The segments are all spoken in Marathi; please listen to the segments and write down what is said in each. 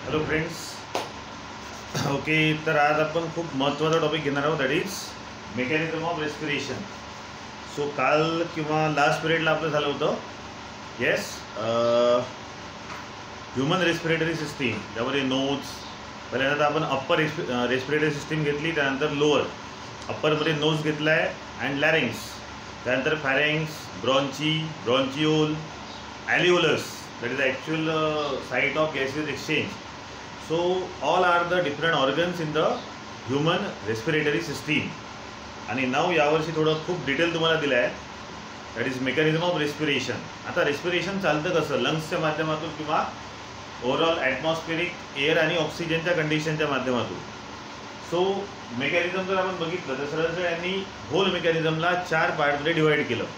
Hello friends. ओके, तर आज आपण खूप महत्त्वाचा टॉपिक घेणार आहोत, that is mechanism of respiration. So काल किंवा लास्ट पिरियडला आपलं झालं होतं येस ह्युमन रेस्पिरेटरी सिस्टीम, त्यामध्ये नोज पहिल्यांदा आपण अप्पर रेस्पिरेटरी सिस्टीम घेतली, त्यानंतर लोअर. अप्परमध्ये नोज घेतला आहे अँड लॅरिंग्स, त्यानंतर फॅरेंग्स, ब्रॉन्ची, ब्रॉन्चिओल, ॲलिओलस, that is the actual site of gaseous exchange. So all are the different organs in the human respiratory system. आणि नाव यावर्षी थोडं खूप डिटेल तुम्हाला दिलं आहे, that is mechanism of respiration. आता रेस्पिरेशन चालतं कसं, लंग्सच्या माध्यमातून किंवा ओव्हरऑल ॲटमॉस्फेरिक एअर आणि ऑक्सिजनच्या कंडिशनच्या माध्यमातून. सो मेकॅनिझम जर आपण बघितलं तर सरळ यांनी होल मेकॅनिझमला 4 पार्टमध्ये डिवाइड केलं.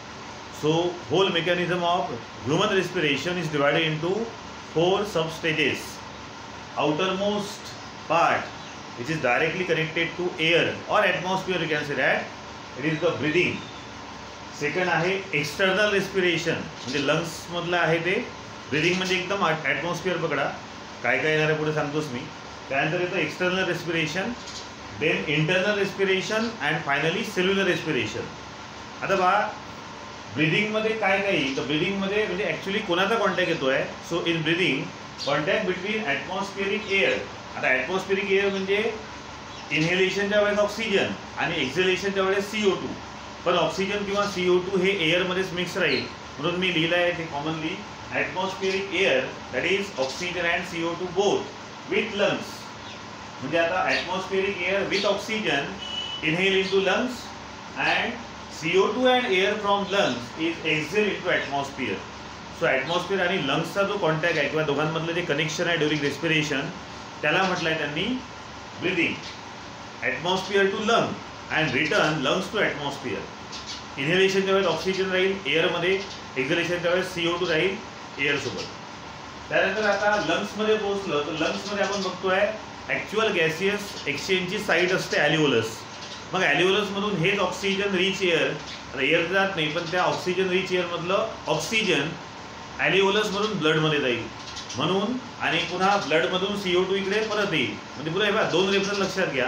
So whole mechanism of human respiration is divided into 4 sub-stages. Outermost part, which is directly connected to air or atmosphere, you can say that it is the breathing. Second आहे external respiration, म्हणजे lungs मधलं आहे ते. ब्रिदिंग म्हणजे एकदम ॲटमॉस्फिअर पकडा, काय काय येणार आहे पुढे सांगतोच मी. त्यानंतर येतं external respiration, then internal respiration and finally cellular respiration. आता बघा ब्रिदिंगमध्ये काय काय येईल, तर ब्रिदिंगमध्ये म्हणजे ॲक्च्युली कोणाचा कॉन्टॅक्ट येतो आहे. So in breathing contact between atmospheric air. आता ॲटमॉस्फिअरिक एअर म्हणजे इन्हेलेशनच्या वेळेस ऑक्सिजन आणि एक्झलेशनच्या वेळेस CO2. पण ऑक्सिजन किंवा CO2 हे एअरमध्येच मिक्स राहील, म्हणून मी लिहिलं आहे ते commonly atmospheric air that is oxygen and CO2 both with lungs. म्हणजे आता atmospheric air with oxygen inhale into lungs and CO2 and air from lungs is exhaled into atmosphere. So atmosphere आणि लंग्सचा जो कॉन्टॅक्ट आहे किंवा दोघांमधलं जे कनेक्शन आहे ड्युरिंग रेस्पिरेशन, त्याला म्हटलं आहे त्यांनी breathing. Atmosphere to lung and return lungs to atmosphere. इन्हेलेशनच्या वेळेस ऑक्सिजन राहील एअरमध्ये, एक्झलेशनच्या वेळेस CO2 राहील एअरसोबत. त्यानंतर आता लंग्समध्ये पोहोचलं तर लंग्समध्ये आपण बघतोय ॲक्च्युअल गॅसियस एक्सचेंजची साईट असते ॲलिओलस. मग ॲलिओलसमधून हेच ऑक्सिजन रिच एअर, आता एअर जात नाही पण त्या ऑक्सिजन रिच एअरमधलं ऑक्सिजन ॲलिओलसमधून ब्लडमध्ये जाईल म्हणून, आणि पुन्हा ब्लडमधून CO2 इकडे परत येईल. म्हणजे पुन्हा हे बघा 2 रेफरन्स लक्षात घ्या,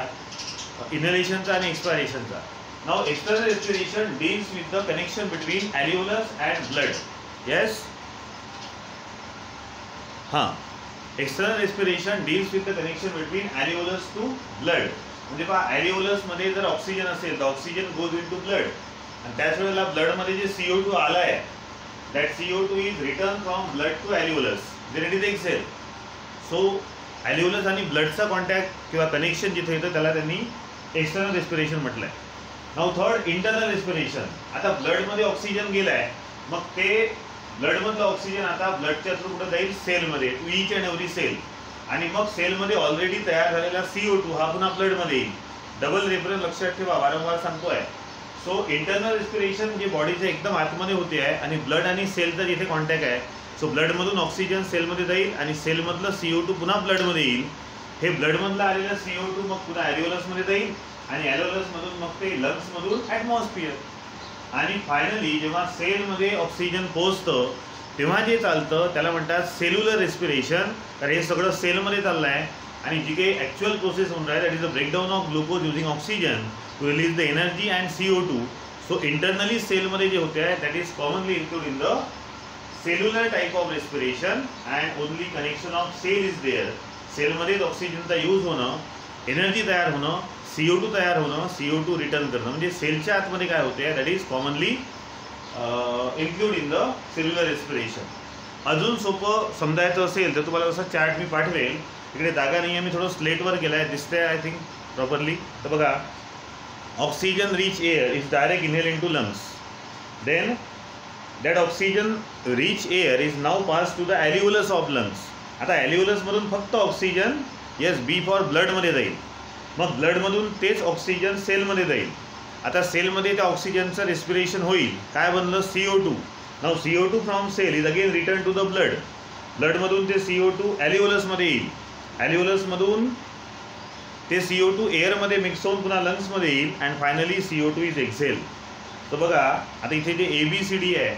इनहेलेशनचा आणि एक्सपायरेशनचा. Now external respiration deals with the connection between alveolus and blood. Yes, हां, external respiration deals with the connection between alveolus to blood. म्हणजे पहा ॲलिओलसमध्ये जर ऑक्सिजन असेल तर oxygen goes into blood, आणि त्याच वेळेला ब्लडमध्ये जे CO2 आला आहे that CO2 is return from blood to alveolus, then it is exhale. So alveolus आणि ब्लडचा कॉन्टॅक्ट किंवा कनेक्शन जिथे येतं त्याला त्यांनी एक्सटर्नल रेस्पिरेशन म्हटलं आहे. Now third internal respiration. आता ब्लडमध्ये ऑक्सिजन गेला आहे, मग ते ब्लडमधलं ऑक्सिजन आता ब्लडच्या थ्रू कुठं जाईल सेलमध्ये, to each and every cell, आणि मग सेलमध्ये ऑलरेडी तयार झालेला CO2 हा पुन्हा ब्लडमध्ये येईल. डबल रेफरन्स लक्षात ठेवा, वारंवार सांगतोय. सो इंटरनल रेस्पिरेशन जे बॉडीच्या एकदम आतमध्ये होते आहे आणि ब्लड आणि सेलचा जिथे कॉन्टॅक्ट आहे. सो ब्लडमधून ऑक्सिजन सेलमध्ये जाईल आणि सेलमधलं CO2 पुन्हा ब्लडमध्ये येईल. हे ब्लडमधलं आलेलं CO2 मग पुन्हा ॲलिओलसमध्ये जाईल आणि ॲलिओलसमधून मग ते लंग्समधून ॲटमॉस्फिअर, आणि फायनली जेव्हा सेलमध्ये ऑक्सिजन पोहोचतं तेव्हा जे चालतं त्याला म्हणतात सेल्युलर रेस्पिरेशन. तर हे सगळं सेलमध्ये चाललं आहे आणि जी काही ॲक्च्युअल प्रोसेस होऊन राहील that is the breakdown of glucose using oxygen to release the energy and CO2. So internally सेलमध्ये जे होते आहे that is commonly include in the cellular type of respiration and only connection of cell is there. सेलमध्येच ऑक्सिजनचा यूज होणं, एनर्जी तयार होणं, CO2 तयार होणं, CO2 रिटर्न करणं, म्हणजे सेलच्या आतमध्ये काय होते आहे that is commonly include in the cellular respiration. अजून सोपं समजायचं असेल तर तुम्हाला जसं चार्ट मी पाठवेल, इकडे जागा नाही आहे, मी थोडं स्लेटवर केलं आहे, दिसतंय आय थिंक प्रॉपरली. तर बघा, oxygen rich air is direct inhale into lungs, then that oxygen rich air is now pass to the alveolus of lungs. आता ॲलिओलसमधून फक्त ऑक्सिजन येस बी फॉर ब्लडमध्ये जाईल, मग ब्लडमधून तेच ऑक्सिजन सेलमध्ये जाईल. आता सेलमध्ये त्या ऑक्सिजनचं रेस्पिरेशन होईल, काय बनलं CO2. Now CO2 from cell is again return to the blood. ब्लडमधून ते CO2 ॲलिओलसमध्ये येईल, ॲलिओलसमधून ते CO2 एअरमध्ये मिक्स होऊन पुन्हा लंग्समध्ये येईल and finally CO2 is Excel. तर बघा आता इथे जे ABCD आहे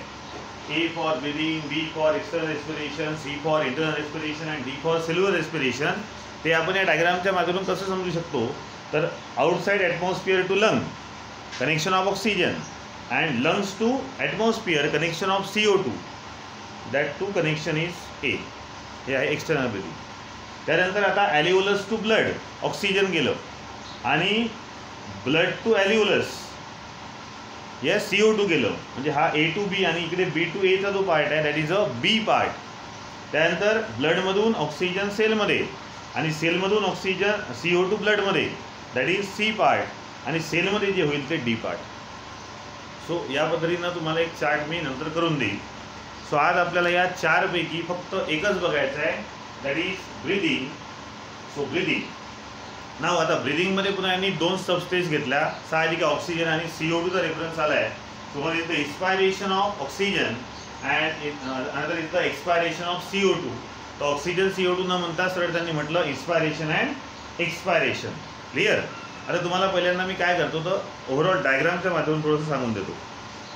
A for breathing, B for external respiration, C for internal respiration and D for cellular respiration. ते आपण या डायग्रामच्या माध्यमातून कसं समजू शकतो तर outside atmosphere to lung connection of oxygen and lungs to atmosphere connection of CO2. That two connection is a. हे आहे एक्सटर्नल ब्रीदिंग. त्यानंतर आता ॲल्व्हिओलस टू ब्लड ऑक्सिजन गेलं आणि ब्लड टू ॲल्व्हिओलस या CO2 गेलं म्हणजे हा A टू B आणि इकडे B टू A चा जो पार्ट आहे that is a B part. त्यानंतर ब्लडमधून ऑक्सिजन सेलमध्ये आणि सेलमधून ऑक्सिजन CO2 ब्लडमध्ये दॅट इज C पार्ट आणि सेलमध्ये जे होईल ते D पार्ट. सो या पद्धतीनं तुम्हाला एक चार्ट मी नंतर करून देईल. सो आज आपल्याला या चारपैकी फक्त एकच बघायचं आहे that is breathing. So breathing now आता ब्रीदिंगमध्ये पुन्हा यांनी दोन सबस्टेज घेतल्या. साहजिक ऑक्सिजन आणि CO2 चा रेफरन्स आला आहे. तुम्हाला इथं inspiration of oxygen and another is the expiration of CO2. तर ऑक्सिजन CO2 न म्हणता सरळ त्यांनी म्हटलं इन्स्पायरेशन अँड एक्सपायरेशन. क्लिअर. आता तुम्हाला पहिल्यांदा मी काय करतो तर ओव्हरऑल डायग्रामच्या माध्यमातून थोडंसं सांगून देतो.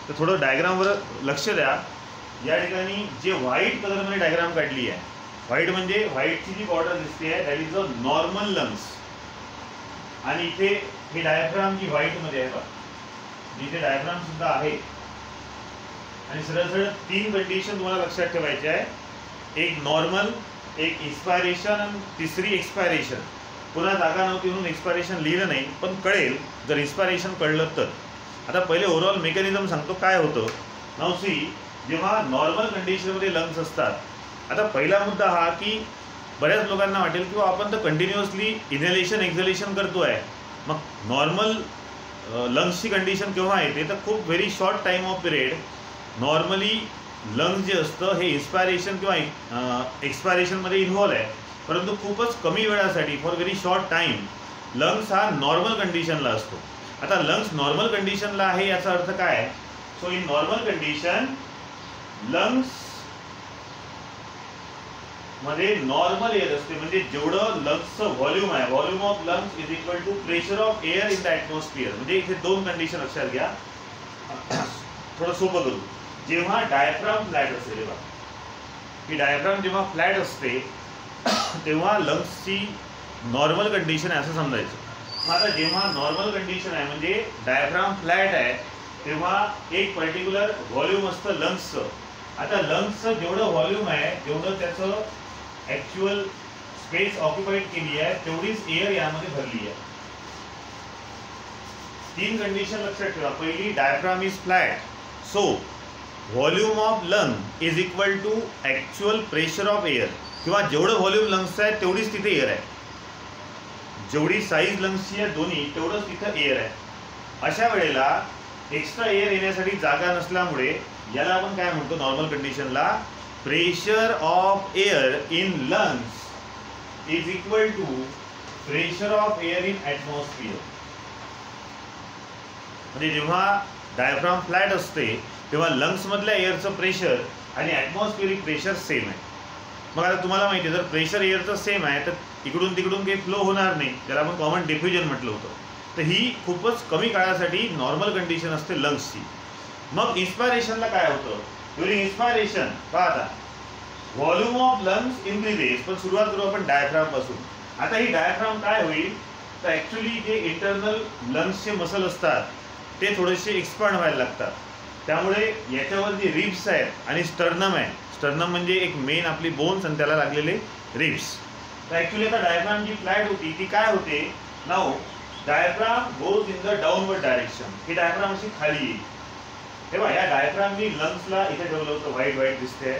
तर थोडं डायग्रामवर लक्ष द्या. या ठिकाणी जे व्हाईट कलरमध्ये डायग्राम काढली आहे, व्हाईट म्हणजे व्हाईटची जी बॉर्डर दिसते आहे that is a normal lungs. आणि इथे हे डायफ्राम जी व्हाईटमध्ये आहे बघा, जिथे डायफ्राम सुद्धा आहे. आणि सरळ सरळ तीन कंडिशन तुम्हाला लक्षात ठेवायची आहे. एक नॉर्मल, एक इन्स्पायरेशन आणि तिसरी एक्सपायरेशन. पुन्हा जागा नव्हती म्हणून एक्सपायरेशन लिहिलं नाही, पण कळेल जर इन्स्पायरेशन कळलं तर. आता पहिले ओव्हरऑल मेकॅनिझम सांगतो काय होतं. नाव सी, जेव्हा नॉर्मल कंडिशनमध्ये लंग्स असतात. आता पहिला मुद्दा हा की बऱ्याच लोकांना वाटेल की आपण तर कंटिन्युअसली इनहेलेशन एक्झलेशन करतो आहे, मग नॉर्मल लंग्सची कंडिशन केव्हा येते तर खूप very short time off period. Normally lungs जे असतं हे इन्स्पायरेशन किंवा एक्सपायरेशनमध्ये इन्व्हॉल्व आहे, परंतु खूपच कमी वेळासाठी for very short time lungs हा नॉर्मल कंडिशनला असतो. आता लंग्स नॉर्मल कंडिशनला आहे याचा अर्थ काय. So in normal condition lungs मध्ये नॉर्मल एअर असते, म्हणजे जेवढं लंग्सचं व्हॉल्यूम आहे, volume of lungs is equal to pressure of air in the atmosphere. म्हणजे इथे दोन कंडिशन लक्षात घ्या. थोडं सोपं करू. जेव्हा डायफ्राम फ्लॅट असते, तेव्हा ही डायफ्राम जेव्हा फ्लॅट असते तेव्हा लंग्सची नॉर्मल कंडिशन आहे असं समजायचं. मग आता जेव्हा नॉर्मल कंडिशन आहे म्हणजे डायफ्राम फ्लॅट आहे तेव्हा एक पर्टिक्युलर व्हॉल्यूम असतं लंग्सचं. आता लंग्सचं जेवढं व्हॉल्यूम आहे जेवढं त्याचं ॲक्च्युअल स्पेस ऑक्युपाईड केली आहे तेवढीच एअर यामध्ये भरली आहे. तीन कंडिशन लक्षात ठेवा. पहिली, diaphragm is flat, so volume of lung is equal to actual pressure of air. किंवा जेवढं व्हॉल्यूम लंग्सचं आहे तेवढीच तिथे एअर आहे. जेवढी साईज लंग्सची आहे दोन्ही तेवढंच तिथं एअर आहे. अशा वेळेला एक्स्ट्रा एअर येण्यासाठी जागा नसल्यामुळे याला आपण काय म्हणतो नॉर्मल कंडिशनला pressure of air in lungs is equal to pressure of air in atmosphere. म्हणजे जेव्हा डायफ्राम फ्लॅट असते तेव्हा लंग्समधल्या एअरचं प्रेशर आणि ॲटमॉस्फिअरिक प्रेशर सेम आहे. मग आता तुम्हाला माहिती आहे जर प्रेशर एअरचं सेम आहे तर इकडून तिकडून काही फ्लो होणार नाही, ज्याला आपण कॉमन डिफ्युजन म्हटलं होतं. तर ही खूपच कमी काळासाठी नॉर्मल कंडिशन असते लंग्सची. मग इन्स्पायरेशनला काय होतं. ड्युरिंग इन्स्पायरेशन पहा आता व्हॉल्यूम ऑफ लंग्स इन्क्रीजेस. पण सुरुवात करू आपण डायफ्राम पासून. आता ही डायफ्राम काय होईल तर ॲक्च्युली जे इंटरनल लंग्सचे मसल असतात ते थोडेसे एक्सपांड व्हायला लागतात. त्यामुळे याच्यावर जे रिब्स आहेत आणि स्टर्नम आहे, स्टर्नम म्हणजे एक मेन आपली बोन्स आणि त्याला लागलेले रिब्स. तर ॲक्च्युली आता डायफ्राम जी फ्लॅट होती ती काय होते. Now diaphragm goes in the downward direction. He diaphragm अशी खाली येईल. तेव्हा या डायफ्रामनी लंग्सला इथे ठेवलं होतं, व्हाईट व्हाईट दिसते.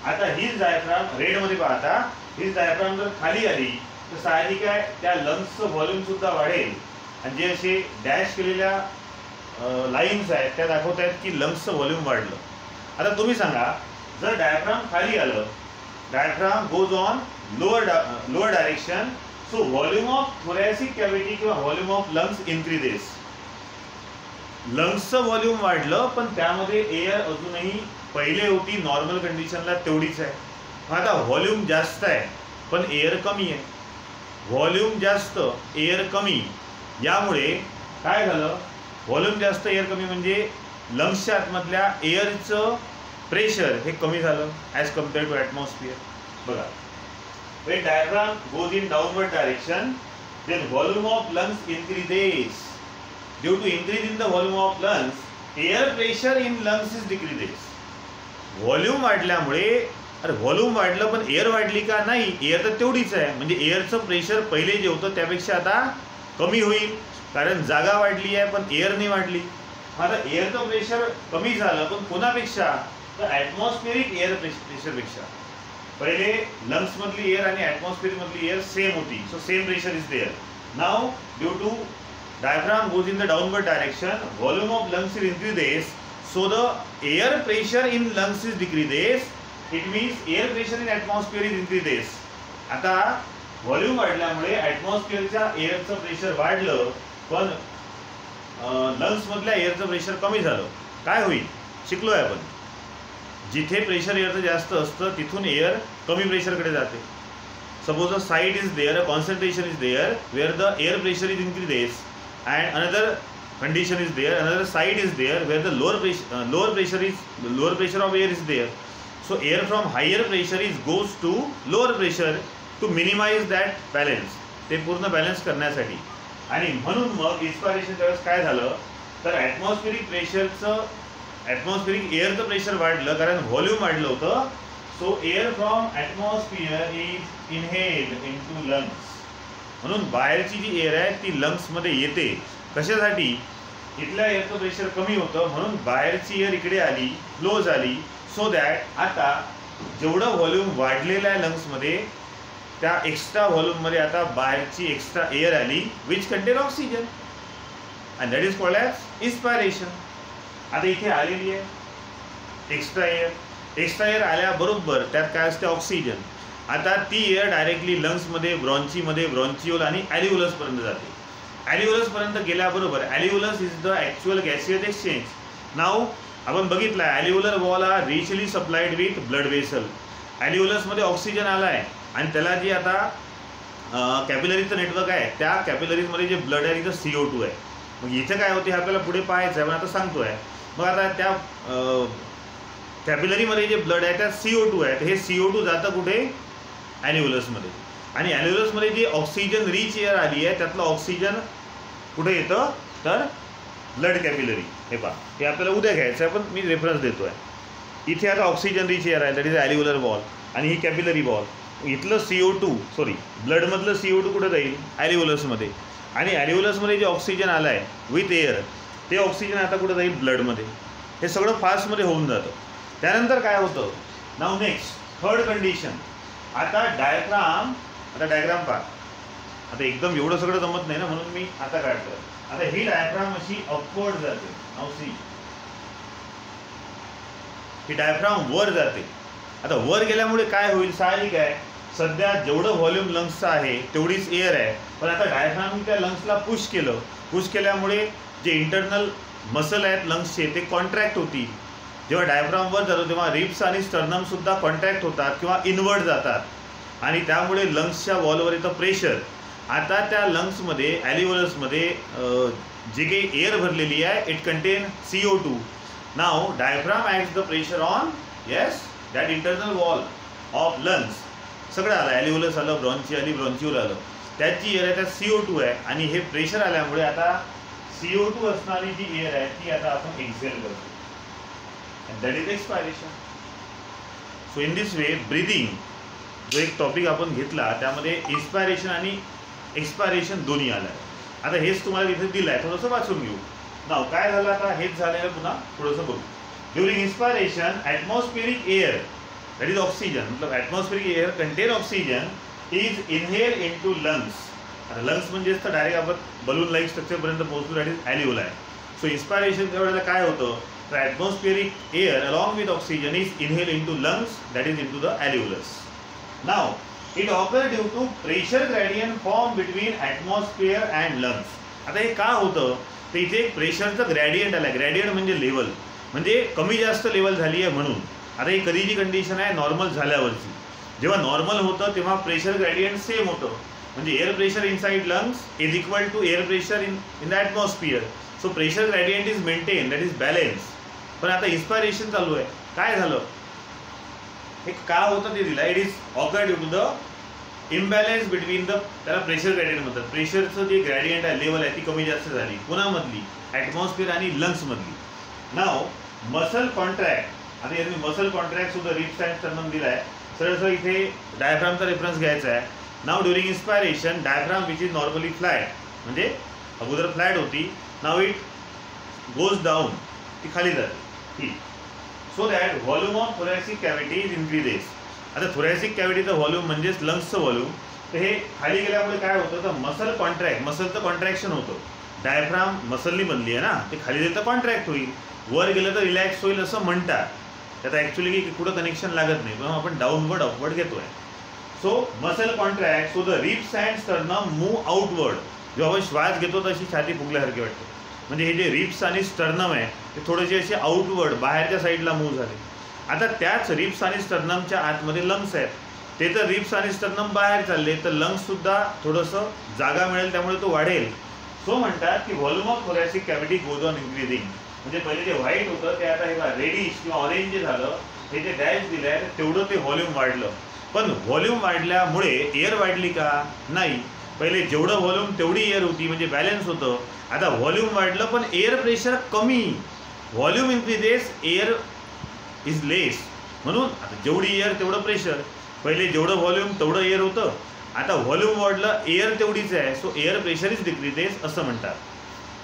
आता हीच डायफ्राम रेडमध्ये पाहता, हीच डायफ्राम जर खाली आली तर साहजिक आहे त्या लंग्सचं व्हॉल्यूम सुद्धा वाढेल. आणि जे असे डॅश केलेल्या लाईन्स आहेत त्या दाखवत आहेत की लंग्सचं व्हॉल्यूम वाढलं. आता तुम्ही सांगा जर डायफ्राम खाली आलं, diaphragm goes on lower direction, so volume of thoracic cavity किंवा व्हॉल्यूम ऑफ लंग्स इन्क्रीजेस. लंग्सचं व्हॉल्यूम वाढलं पण त्यामध्ये एअर अजूनही पहिले होती नॉर्मल कंडिशनला तेवढीच आहे. आता व्हॉल्यूम जास्त आहे पण एअर कमी आहे. व्हॉल्यूम जास्त एअर कमी, यामुळे काय झालं व्हॉल्यूम जास्त एअर कमी म्हणजे लंग्सच्या आतमधल्या एअरचं प्रेशर हे कमी झालं ॲज कम्पेअर टू ॲटमॉस्फिअर. बघा, when diaphragm goes in downward direction, then volume of lungs increases. Due to increase in the volume of lungs, air pressure in lungs is decreases. Volume वाढल्यामुळे, अरे व्हॉल्यूम वाढलं पण एअर वाढली का? नाही, एअर तर तेवढीच आहे. म्हणजे एअरचं प्रेशर पहिले जे होतं त्यापेक्षा आता कमी होईल, कारण जागा वाढली आहे पण एअर नाही वाढली. आता एअरचं प्रेशर कमी झालं पण कोणापेक्षा? तर ॲटमॉस्फिअरिक एअर प्रेशरपेक्षा. पहिले लंग्स मधली एअर आणि ॲटमॉस्फिअर मधली एअर सेम होती, so same pressure is there. Now due to diaphragm goes in the downward direction, volume of lungs is increases, so the air pressure in lungs is decreases. It means air pressure in atmosphere is increases. आता व्हॉल्यूम वाढल्यामुळे ॲटमॉस्फिअरच्या एअरचं प्रेशर वाढलं पण लंग्स मधल्या एअरचं प्रेशर कमी झालं. काय होईल? शिकलोय आपण. जिथे प्रेशर एअरचं जास्त असतं तिथून एअर कमी प्रेशरकडे जाते. Suppose a site is there, a concentration is there where the air pressure is increases, and another condition is there, another side is there where the lower pressure of air is there. So air from higher pressure goes to lower pressure to minimize that balance, ते पूर्ण बॅलन्स करण्यासाठी. आणि म्हणून मग इन्स्पायरेशनच्या वेळेस काय झालं तर ॲटमॉस्फिअरिक एअरचं प्रेशर वाढलं कारण व्हॉल्यूम वाढलं होतं. So air from atmosphere is inhaled into lungs. म्हणून बाहेरची जी एअर आहे ती लंग्समध्ये येते. कशासाठी? इथल्या एअरचं प्रेशर कमी होतं म्हणून बाहेरची एअर इकडे आली, फ्लो झाली, सो दॅट आता जेवढं व्हॉल्यूम वाढलेलं आहे लंग्समध्ये त्या एक्स्ट्रा व्हॉल्यूममध्ये आता बाहेरची एक्स्ट्रा एअर आली which contain oxygen, and that is called as inspiration. आता इथे आलेली आहे एक्स्ट्रा एअर आल्याबरोबर त्यात काय असते? ऑक्सिजन. आता ती एअर डायरेक्टली लंग्समध्ये, ब्रॉन्चिओल आणि ॲल्व्हिओलसपर्यंत जाते. ॲल्व्हिओलसपर्यंत गेल्याबरोबर alveolus is the actual gaseous exchange. Now आपण बघितलं आहे alveolar wall are richly supplied with blood vessel. ॲल्व्हिओलसमध्ये ऑक्सिजन आला आहे आणि त्याला जी आता कॅपिलरीचं नेटवर्क आहे त्या कॅपिलरीजमध्ये जे ब्लड आहे तिथं CO2 आहे. मग इथं काय होते हे आपल्याला पुढे पाहायचं आहे पण आता सांगतोय. मग आता त्या कॅपिलरीमध्ये जे ब्लड आहे त्यात CO2 आहे, तर हे CO2 जातं कुठे? ॲल्व्हिओलसमध्ये. आणि ॲल्व्हिओलसमध्ये जी ऑक्सिजन रिच एअर आली आहे त्यातलं ऑक्सिजन कुठे येतं तर ब्लड कॅपिलरी. हे पहा, हे आपल्याला उद्या घ्यायचं आहे पण मी रेफरन्स देतो आहे. इथे आता ऑक्सिजन रिच एअर आहे, दॅट इज ॲल्व्हिओलर वॉल, आणि ही कॅपिलरी वॉल. इथलं ब्लडमधलं CO2 कुठे जाईल? ॲल्व्हिओलसमध्ये. आणि ॲल्व्हिओलसमध्ये जे ऑक्सिजन आलं आहे विथ एअर ते ऑक्सिजन आता कुठे जाईल? ब्लडमध्ये. हे सगळं फास्टमध्ये होऊन जातं. त्यानंतर काय होतं? नाव नेक्स्ट थर्ड कंडिशन. आता डायग्राम पहा. आता एकदम एवढं सगळं जमत नाही ना म्हणून मी आता काढतो. आता ही डायफ्राम अशी अपवर्ड जाते. नाव सी, ही डायफ्राम वर जाते. आता वर गेल्यामुळे काय होईल? साहजिक आहे, सध्या जेवढं व्हॉल्यूम लंग्सचं आहे तेवढीच एअर आहे, पण आता डायफ्रामने त्या लंग्सला पुश केल्यामुळे जे इंटरनल मसल आहेत लंग्सचे ते कॉन्ट्रॅक्ट होतील. जेव्हा डायफ्राम वर जातो तेव्हा रिब्स आणि स्टर्नम सुद्धा कॉन्ट्रॅक्ट होतात किंवा इनवर्ड जातात आणि त्यामुळे लंग्सच्या वॉलवर येतं प्रेशर. आता त्या लंग्समध्ये ॲल्व्हिओलसमध्ये जे काही एअर भरलेली आहे it content CO2. Now diaphragm acts the pressure on that internal wall of lungs. सगळं आलं, ॲल्व्हिओलस आलं, ब्रॉन्ची आली, ब्रॉन्चिओल आलं, त्याची एअर आहे त्यात CO2 आहे आणि हे प्रेशर आल्यामुळे आता CO2 असणारी जी एअर आहे ती आता आपण एक्झेल करतो. And that is expiration. So in this way breathing जो एक टॉपिक आपण घेतला त्यामध्ये इन्स्पायरेशन आणि एक्सपायरेशन दोन्ही आलं आहे. आता हेच तुम्हाला तिथे दिलं आहे, थोडंसं वाचून घेऊ. नाव काय झालं? आता हेच झालेलं पुन्हा थोडंसं बघू. During inspiration atmospheric air that is oxygen, मतलब atmospheric air contain oxygen is inhale into lungs. आता लंग्स म्हणजेच तर डायरेक्ट आपण बलून लाईक स्ट्रक्चरपर्यंत पोहोचतो, दॅट इज ॲल्व्हिओल आहे. सो इन्स्पायरेशनच्या वेळेला काय होतं? The atmospheric air along with oxygen is inhaled into lungs, that is into the alveolus. Now, it occurs due to pressure gradient formed between atmosphere and lungs. आता हे का होतं? तर इथे एक प्रेशरचं ग्रॅडियंट आलं आहे. ग्रॅडियंट म्हणजे लेवल, म्हणजे कमी जास्त लेवल झाली आहे म्हणून. आता ही कधीची कंडिशन आहे? नॉर्मल झाल्यावरची. जेव्हा नॉर्मल होतं तेव्हा प्रेशर ग्रॅडियंट सेम होतं, म्हणजे air pressure inside lungs is equal to air pressure in the atmosphere. So pressure gradient is maintain, that is balance. पण आता इन्स्पायरेशन चालू आहे काय झालं, हे का होतं ते दिलं. It is occur due to the imbalance between the, त्याला प्रेशर ग्रेडियंट म्हणतात. प्रेशरचं जे ग्रेडियंट आहे, लेवल आहे, ती कमी जास्त झाली. कुणामधली, ॲटमॉस्फिअर आणि लंग्समधली. नाव मसल कॉन्ट्रॅक्ट. आता यांनी मसल कॉन्ट्रॅक्ट सुद्धा रिप्स अँड स्टर्नम दिला आहे. सरळ इथे डायफ्रामचा रेफरन्स घ्यायचा आहे. Now during inspiration diaphragm which is normally flat, म्हणजे अगोदर फ्लॅट होती, नाव इट गोज डाऊन, ती खाली जाते. So that volume of thoracic cavity is increases. आता थोरॅसिक कॅव्हिटीचं व्हॉल्यूम म्हणजेच लंग्सचं व्हॉल्यूम. तर हे खाली गेल्यामुळे काय होतं, तर मसल कॉन्ट्रॅक्ट, मसलचं कॉन्ट्रॅक्शन होतं. डायफ्राम मसलनी बनली आहे ना, ते खाली गेलं तर कॉन्ट्रॅक्ट होईल, वर गेलं तर रिलॅक्स होईल असं म्हणतात. त्यात ॲक्च्युली की कुठं कनेक्शन लागत नाही, पण आपण डाऊनवर्ड अपवर्ड घेतोय. So muscle contract, so the ribs and sternum move outward. जेव्हा आपण श्वास घेतो तशी छाती फुगल्यासारखी वाटते. म्हणजे हे जे रिब्स आणि स्टर्नम आहे ते थोडेसे असे आउटवर्ड बाहेरच्या साईडला मूव्ह झाले. आता त्याच रिब्स आणि स्टर्नमच्या आतमध्ये लंग्स आहेत. ते तर रिब्स आणि स्टर्नम बाहेर चालले, तर लंग्ससुद्धा थोडंसं जागा मिळेल, त्यामुळे तो वाढेल. सो म्हणतात की volume of thoracic cavity goes on increasing. म्हणजे पहिले जे व्हाईट होतं ते आता हे रेडिश किंवा ऑरेंज जे झालं, हे जे डॅश दिलं आहे तेवढं ते व्हॉल्यूम वाढलं. पण व्हॉल्यूम वाढल्यामुळे एअर वाढली का, नाही. पहिले जेवढं व्हॉल्यूम तेवढी एअर होती, म्हणजे बॅलन्स होतं. आता व्हॉल्यूम वाढलं पण एअर प्रेशर कमी. व्हॉल्यूम इन्क्रीजेस, एअर इज लेस. म्हणून आता जेवढी एअर तेवढं प्रेशर. पहिले जेवढं व्हॉल्यूम तेवढं एअर होतं, आता व्हॉल्यूम वाढलं, एअर तेवढीच आहे, so air pressure is decreases असं म्हणतात.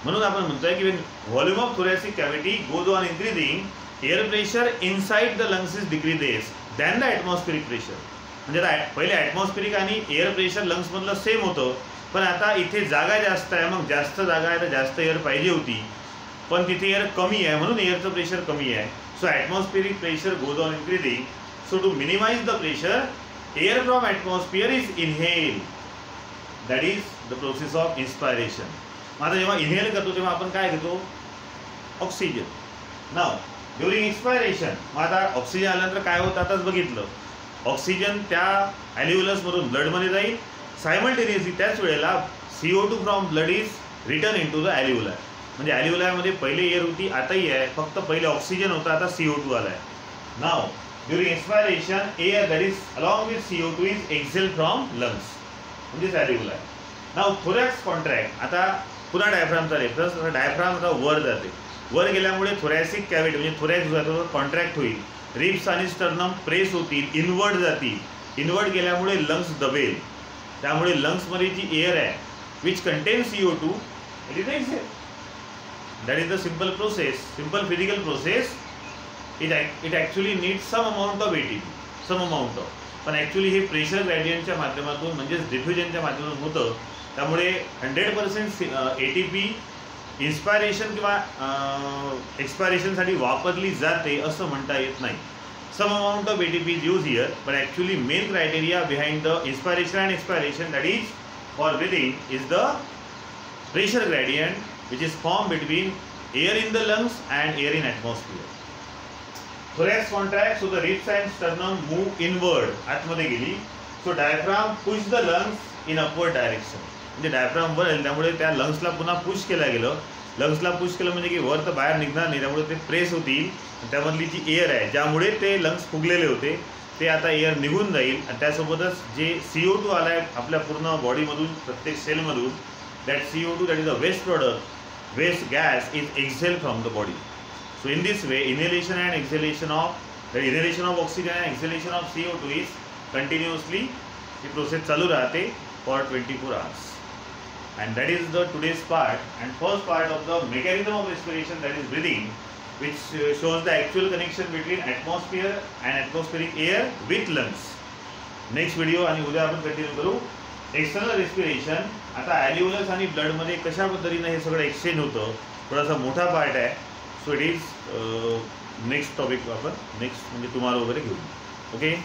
म्हणून आपण म्हणतोय की volume of thoracic cavity goes on increasing, air pressure inside the lungs is decreases than the atmospheric pressure. म्हणजे पहिले ॲटमॉस्फिरिक आणि एअर प्रेशर लंग्समधलं सेम होतं, पण आता इथे जागा जास्त आहे. मग जास्त जागा आहे तर जास्त एअर पाहिजे होती, पण तिथे एअर कमी आहे, म्हणून एअरचं प्रेशर कमी आहे. So atmospheric pressure goes on increasing. So to minimise the pressure, air from atmosphere is inhale. That is the process of inspiration. मग आता जेव्हा इनहेल करतो तेव्हा आपण काय घेतो, ऑक्सिजन. नाव ड्युरिंग इन्स्पायरेशन, मग आता ऑक्सिजन आल्यानंतर काय होतं आताच बघितलं. ऑक्सिजन त्या ॲल्व्हिओलसमधून ब्लडमध्ये जाईल. सायमल्टेनियसली त्याच वेळेला CO2 from blood is return into the alveoli. म्हणजे ॲल्व्हिओलायमध्ये पहिले एअर होती, आताही आहे, फक्त पहिले ऑक्सिजन होता, आता CO2 आला आहे. Now during expiration, air that is along with CO2 is exhale from lungs, म्हणजेच ॲल्व्हिओलाय. नाव थोरॅक्स कॉन्ट्रॅक्ट. आता पुन्हा डायफ्रामचा रेफरन्स. डायफ्राम आता वर जाते. वर गेल्यामुळे थोरॅसिक कॅव्हिटी म्हणजे थोरॅक्स जो आहे तो कॉन्ट्रॅक्ट होईल. रिब्स आणि स्टर्नम प्रेस होतील, इनवर्ड जातील. इनवर्ड गेल्यामुळे लंग्स दबेल. त्यामुळे लंग्समध्ये जी एअर आहे which contain CO2 it is exhale. That is the simple process, simple physical process. It actually needs some amount of ATP, some amount of. पण ॲक्च्युली हे प्रेशर ग्रेडियंटच्या माध्यमातून म्हणजेच डिफ्युजनच्या माध्यमातून होतं. त्यामुळे 100% ATP इन्स्पायरेशन किंवा एक्सपायरेशनसाठी वापरली जाते असं म्हणता येत नाही. Some amount of ATP is use here, but actually main criteria behind the inspiration and expiration that is for breathing is the pressure gradient which is form between air in the lungs and air in atmosphere. Thorax contract, so the ribs and sternum move inward, आतमध्ये गेली. So diaphragm push the lungs in upward direction. म्हणजे डायफ्राम वर आहे, त्यामुळे त्या लंग्सला पुन्हा पुश केलं गेलं. लंग्सला पुश केलं म्हणजे की वर तर बाहेर निघणार नाही, त्यामुळे ते प्रेस होतील. त्यामधली जी एअर आहे ज्यामुळे ते लंग्स फुगलेले होते ते आता एअर निघून जाईल. आणि त्यासोबतच जे CO2 आला आहे आपल्या पूर्ण बॉडीमधून, प्रत्येक सेलमधून, that CO2 that is a waste product, waste gas is exhale from the body. So in this way inhalation and exhalation of oxygen and exhalation of CO2 is continuously, ही प्रोसेस चालू राहते for 24 hours. And that is the today's part and first part of the mechanism of respiration, that is breathing, which shows the actual connection between atmosphere and atmospheric air with lungs. Next video आणि उद्या आपण कंटिन्यू करू एक्सटर्नल रेस्पिरेशन. आता ॲल्व्हिओलस आणि ब्लडमध्ये कशा पद्धतीने हे सगळं एक्सचेंज होतं, थोडासा मोठा पार्ट आहे. So it is next topic आपण नेक्स्ट म्हणजे टुमारो वगैरे घेऊ. ओके.